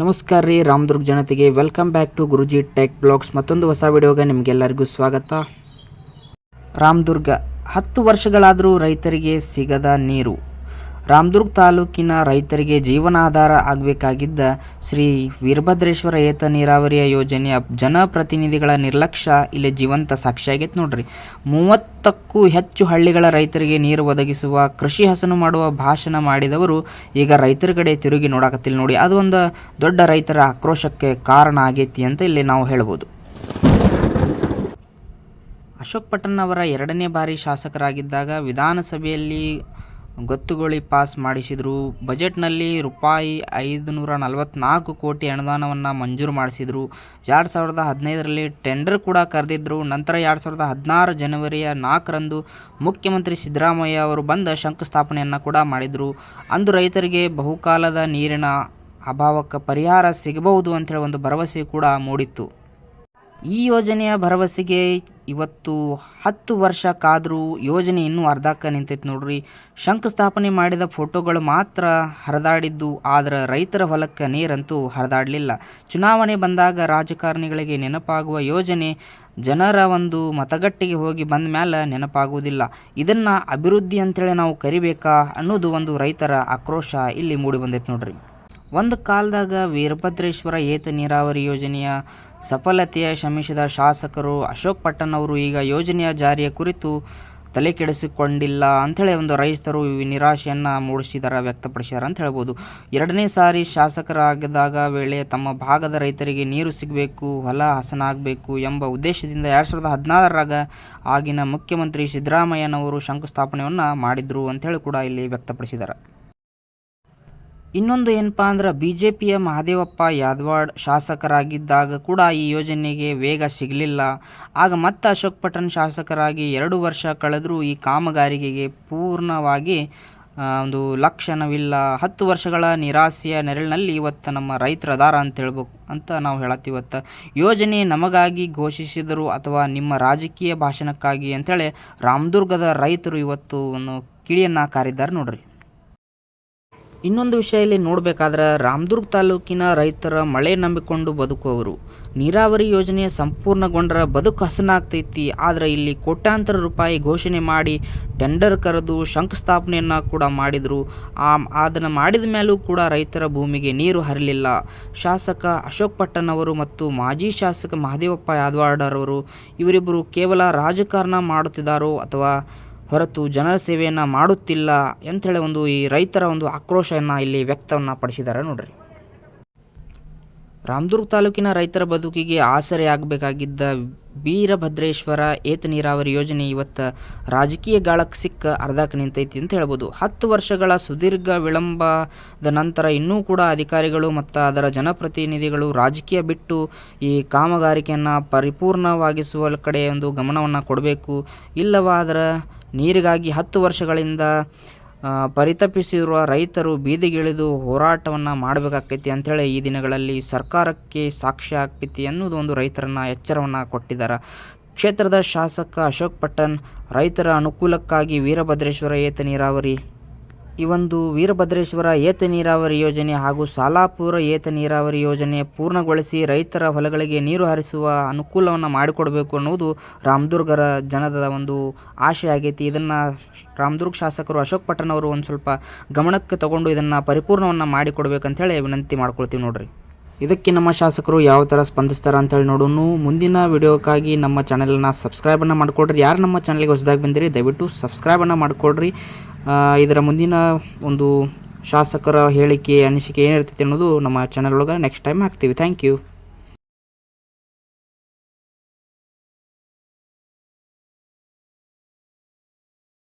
ನಮಸ್ಕಾರ ರೀ ರಾಮದುರ್ಗ ಜನತೆಗೆ welcome back to Guruji tech blogs. ಮತ್ತೊಂದು ಹೊಸ ವಿಡಿಯೋಗೆ ನಿಮಗೆಲ್ಲರಿಗೂ ಸ್ವಾಗತ. ರಾಮದುರ್ಗ 10 ವರ್ಷಗಳಾದರೂ ರೈತರಿಗೆ ಸಿಗದ ನೀರು. ರಾಮದುರ್ಗ ತಾಲೂಕಿನ ರೈತರಿಗೆ ಜೀವನಾಧಾರ ಆಗಬೇಕಾಗಿದ್ದ ಶ್ರೀ ವೀರಭದ್ರೇಶ್ವರ ಏತ ನೀರಾವರಿಯ ಯೋಜನೆಯ ಜನಪ್ರತಿನಿಧಿಗಳ ನಿರ್ಲಕ್ಷ್ಯ ಇಲ್ಲಿ ಜೀವಂತ ಸಾಕ್ಷಿಯಾಗೈತೆ ನೋಡ್ರಿ. 30ಕ್ಕೂ ಹೆಚ್ಚು ಹಳ್ಳಿಗಳ ರೈತರಿಗೆ ನೀರು ಒದಗಿಸುವ ಕೃಷಿ ಹಸನು ಮಾಡುವ ಭಾಷಣ ಮಾಡಿದವರು ಈಗ ರೈತರ ಕಡೆ ತಿರುಗಿ ನೋಡಕತ್ತಿಲ್ಲ ನೋಡಿ. ಅದು ಒಂದು ದೊಡ್ಡ ರೈತರ ಆಕ್ರೋಶಕ್ಕೆ ಕಾರಣ ಆಗೈತಿ ಅಂತ ಇಲ್ಲಿ ನಾವು ಹೇಳ್ಬೋದು. ಅಶೋಕ್ ಪಟ್ಟಣ್ ಅವರ 2ನೇ ಬಾರಿ ಶಾಸಕರಾಗಿದ್ದಾಗ ವಿಧಾನಸಭೆಯಲ್ಲಿ ಗೊತ್ತುವಳಿ ಪಾಸ್ ಮಾಡಿಸಿದರು. ಬಜೆಟ್ನಲ್ಲಿ ರೂಪಾಯಿ 544 ಕೋಟಿ ಅನುದಾನವನ್ನು ಮಂಜೂರು ಮಾಡಿಸಿದರು. 2015ರಲ್ಲಿ ಟೆಂಡರ್ ಕೂಡ ಕರೆದಿದ್ದರು. ನಂತರ 2016 ಜನವರಿ 4ರಂದು ಮುಖ್ಯಮಂತ್ರಿ ಸಿದ್ದರಾಮಯ್ಯ ಅವರು ಬಂದ ಶಂಕುಸ್ಥಾಪನೆಯನ್ನು ಕೂಡ ಮಾಡಿದರು. ಅಂದು ರೈತರಿಗೆ ಬಹುಕಾಲದ ನೀರಿನ ಅಭಾವಕ್ಕೆ ಪರಿಹಾರ ಸಿಗಬಹುದು ಅಂತೇಳಿ ಒಂದು ಭರವಸೆ ಕೂಡ ಮೂಡಿತ್ತು. ಈ ಯೋಜನೆಯ ಭರವಸೆಗೆ ಇವತ್ತು 10 ವರ್ಷ ಕಾದರೂ ಯೋಜನೆ ಇನ್ನೂ ಅರ್ಧಕ್ಕೆ ನಿಂತೈತೆ ನೋಡ್ರಿ. ಶಂಕುಸ್ಥಾಪನೆ ಮಾಡಿದ ಫೋಟೋಗಳು ಮಾತ್ರ ಹರಿದಾಡಿದ್ದು, ಆದರೆ ರೈತರ ಹೊಲಕ್ಕೆ ನೀರಂತೂ ಹರಿದಾಡಲಿಲ್ಲ. ಚುನಾವಣೆ ಬಂದಾಗ ರಾಜಕಾರಣಿಗಳಿಗೆ ನೆನಪಾಗುವ ಯೋಜನೆ ಜನರ ಒಂದು ಮತಗಟ್ಟೆಗೆ ಹೋಗಿ ಬಂದ ಮೇಲೆ ನೆನಪಾಗುವುದಿಲ್ಲ. ಇದನ್ನು ಅಭಿವೃದ್ಧಿ ಅಂತೇಳಿ ನಾವು ಕರಿಬೇಕಾ ಅನ್ನೋದು ಒಂದು ರೈತರ ಆಕ್ರೋಶ ಇಲ್ಲಿ ಮೂಡಿ ಬಂದೈತೆ ನೋಡ್ರಿ. ಒಂದು ಕಾಲದಾಗ ವೀರಭದ್ರೇಶ್ವರ ಏತ ನೀರಾವರಿ ಯೋಜನೆಯ ಸಫಲತೆಯ ಶ್ರಮಿಸಿದ ಶಾಸಕರು ಅಶೋಕ್ ಪಟ್ಟಣ್ ಅವರು ಈಗ ಯೋಜನೆಯ ಜಾರಿಯ ಕುರಿತು ತಲೆ ಕೆಡಿಸಿಕೊಂಡಿಲ್ಲ ಅಂಥೇಳಿ ಒಂದು ರೈತರು ನಿರಾಶೆಯನ್ನು ವ್ಯಕ್ತಪಡಿಸಿದ್ದಾರೆ ಅಂತ ಹೇಳ್ಬೋದು. 2ನೇ ಸಾರಿ ಶಾಸಕರಾಗಿದ್ದಾಗ ವೇಳೆ ತಮ್ಮ ಭಾಗದ ರೈತರಿಗೆ ನೀರು ಸಿಗಬೇಕು, ಹೊಲ ಹಸನಾಗಬೇಕು ಎಂಬ ಉದ್ದೇಶದಿಂದ 2016ರಾಗ ಆಗಿನ ಮುಖ್ಯಮಂತ್ರಿ ಸಿದ್ದರಾಮಯ್ಯನವರು ಶಂಕುಸ್ಥಾಪನೆಯನ್ನು ಮಾಡಿದ್ರು ಅಂಥೇಳಿ ಕೂಡ ಇಲ್ಲಿ ವ್ಯಕ್ತಪಡಿಸಿದ್ದಾರೆ. ಇನ್ನೊಂದು ಏನಪ್ಪ ಅಂದ್ರೆ BJPಯ ಮಹದೇವಪ್ಪ ಯಾದವಾಡ್ ಶಾಸಕರಾಗಿದ್ದಾಗ ಕೂಡ ಈ ಯೋಜನೆಗೆ ವೇಗ ಸಿಗಲಿಲ್ಲ. ಆಗ ಮತ್ತೆ ಅಶೋಕ್ ಪಟ್ಟಣ್ ಶಾಸಕರಾಗಿ 2 ವರ್ಷ ಕಳೆದರೂ ಈ ಕಾಮಗಾರಿಗೆ ಪೂರ್ಣವಾಗಿ ಒಂದು ಲಕ್ಷಣವಿಲ್ಲ. 10 ವರ್ಷಗಳ ನಿರಾಸೆಯ ನೆರಳಿನಲ್ಲಿ ಇವತ್ತು ನಮ್ಮ ರೈತರ ಅದಾರ ಅಂತ ಹೇಳ್ಬೇಕು ಅಂತ ನಾವು ಹೇಳತ್ತೀವಿ. ಇವತ್ತು ಯೋಜನೆ ನಮಗಾಗಿ ಘೋಷಿಸಿದರು ಅಥವಾ ನಿಮ್ಮ ರಾಜಕೀಯ ಭಾಷಣಕ್ಕಾಗಿ ಅಂಥೇಳಿ ರಾಮದುರ್ಗದ ರೈತರು ಇವತ್ತು ಒಂದು ಕಿಡಿಯನ್ನು ಕಾರಿದ್ದಾರೆ ನೋಡ್ರಿ. ಇನ್ನೊಂದು ವಿಷಯ ಇಲ್ಲಿ ನೋಡಬೇಕಾದ್ರೆ ರಾಮದುರ್ಗ ತಾಲೂಕಿನ ರೈತರ ಮಳೆ ನಂಬಿಕೊಂಡು ಬದುಕುವವರು. ನೀರಾವರಿ ಯೋಜನೆ ಸಂಪೂರ್ಣಗೊಂಡ್ರೆ ಬದುಕು ಹಸನಾಗ್ತೈತಿ. ಆದರೆ ಇಲ್ಲಿ ಕೋಟ್ಯಾಂತರ ರೂಪಾಯಿ ಘೋಷಣೆ ಮಾಡಿ ಟೆಂಡರ್ ಕರೆದು ಶಂಕುಸ್ಥಾಪನೆಯನ್ನು ಕೂಡ ಮಾಡಿದರು. ಅದನ್ನು ಮಾಡಿದ ಮೇಲೂ ಕೂಡ ರೈತರ ಭೂಮಿಗೆ ನೀರು ಹರಿಲಿಲ್ಲ. ಶಾಸಕ ಅಶೋಕ್ ಪಟ್ಟಣ್ ಅವರು ಮತ್ತು ಮಾಜಿ ಶಾಸಕ ಮಹದೇವಪ್ಪ ಯಾದವಾಡರವರು ಇವರಿಬ್ಬರು ಕೇವಲ ರಾಜಕಾರಣ ಮಾಡುತ್ತಿದ್ದಾರೋ ಅಥವಾ ಹೊರತು ಜನರ ಸೇವೆಯನ್ನು ಮಾಡುತ್ತಿಲ್ಲ ಅಂಥೇಳಿ ಒಂದು ಈ ರೈತರ ಒಂದು ಆಕ್ರೋಶವನ್ನು ಇಲ್ಲಿ ವ್ಯಕ್ತವನ್ನು ಪಡಿಸಿದ್ದಾರೆ ನೋಡ್ರಿ. ರಾಮದುರ್ಗ ತಾಲೂಕಿನ ರೈತರ ಬದುಕಿಗೆ ಆಸರೆ ಆಗಬೇಕಾಗಿದ್ದ ವೀರಭದ್ರೇಶ್ವರ ಏತ ನೀರಾವರಿ ಯೋಜನೆ ಇವತ್ತು ರಾಜಕೀಯ ಗಾಳಕ್ಕೆ ಸಿಕ್ಕ ಅರ್ಧಕ್ಕೆ ನಿಂತೈತಿ ಅಂತ ಹೇಳ್ಬೋದು. 10 ವರ್ಷಗಳ ಸುದೀರ್ಘ ವಿಳಂಬದ ನಂತರ ಇನ್ನೂ ಕೂಡ ಅಧಿಕಾರಿಗಳು ಮತ್ತು ಅದರ ಜನಪ್ರತಿನಿಧಿಗಳು ರಾಜಕೀಯ ಬಿಟ್ಟು ಈ ಕಾಮಗಾರಿಕೆಯನ್ನು ಪರಿಪೂರ್ಣವಾಗಿಸುವ ಕಡೆ ಒಂದು ಗಮನವನ್ನು ಕೊಡಬೇಕು. ಇಲ್ಲವಾದರೆ ನೀರಿಗಾಗಿ 10 ವರ್ಷಗಳಿಂದ ಪರಿತಪಿಸಿರುವ ರೈತರು ಬೀದಿಗಿಳಿದು ಹೋರಾಟವನ್ನು ಮಾಡಬೇಕಾಗ್ತೈತಿ ಅಂಥೇಳಿ ಈ ದಿನಗಳಲ್ಲಿ ಸರ್ಕಾರಕ್ಕೆ ಸಾಕ್ಷ್ಯ ಆಗ್ತೈತಿ ಅನ್ನೋದು ಒಂದು ರೈತರನ್ನು ಎಚ್ಚರವನ್ನು ಕೊಟ್ಟಿದ್ದಾರೆ. ಕ್ಷೇತ್ರದ ಶಾಸಕ ಅಶೋಕ್ ಪಟ್ಟಣ್ ರೈತರ ಅನುಕೂಲಕ್ಕಾಗಿ ವೀರಭದ್ರೇಶ್ವರ ಏತ ನೀರಾವರಿ ವೀರಭದ್ರೇಶ್ವರ ಏತ ನೀರಾವರಿ ಯೋಜನೆ ಹಾಗೂ ಸಾಲಾಪುರ ಏತ ನೀರಾವರಿ ಯೋಜನೆ ಪೂರ್ಣಗೊಳಿಸಿ ರೈತರ ಹೊಲಗಳಿಗೆ ನೀರು ಹರಿಸುವ ಅನುಕೂಲವನ್ನು ಮಾಡಿಕೊಡಬೇಕು ಅನ್ನೋದು ರಾಮದುರ್ಗರ ಜನದ ಒಂದು ಆಶೆ ಆಗೈತಿ. ಇದನ್ನು ರಾಮದುರ್ಗ ಶಾಸಕರು ಅಶೋಕ್ ಪಟ್ಟಣ್ ಅವರು ಒಂದು ಸ್ವಲ್ಪ ಗಮನಕ್ಕೆ ತಗೊಂಡು ಇದನ್ನು ಪರಿಪೂರ್ಣವನ್ನು ಮಾಡಿಕೊಡ್ಬೇಕಂತೇಳಿ ವಿನಂತಿ ಮಾಡ್ಕೊಳ್ತೀವಿ ನೋಡ್ರಿ. ಇದಕ್ಕೆ ನಮ್ಮ ಶಾಸಕರು ಯಾವ ಥರ ಸ್ಪಂದಿಸ್ತಾರೆ ಅಂತೇಳಿ ನೋಡೋಣ. ಮುಂದಿನ ವಿಡಿಯೋಕ್ಕಾಗಿ ನಮ್ಮ ಚಾನೆಲನ್ನು ಸಬ್ಸ್ಕ್ರೈಬನ್ನು ಮಾಡಿಕೊಡ್ರಿ. ಯಾರು ನಮ್ಮ ಚಾನಲ್ಗೆ ಹೊಸದಾಗಿ ಬಂದಿರಿ ದಯವಿಟ್ಟು ಸಬ್ಸ್ಕ್ರೈಬನ್ನು ಮಾಡಿಕೊಡ್ರಿ. ಇದರ ಮುಂದಿನ ಒಂದು ಶಾಸಕರ ಹೇಳಿಕೆ ಅನಿಸಿಕೆ ಏನಿರ್ತೈತೆ ಅನ್ನೋದು ನಮ್ಮ ಚಾನಲ್ ಒಳಗೆ ನೆಕ್ಸ್ಟ್ ಟೈಮ್ ಹಾಕ್ತೀವಿ. Thank you.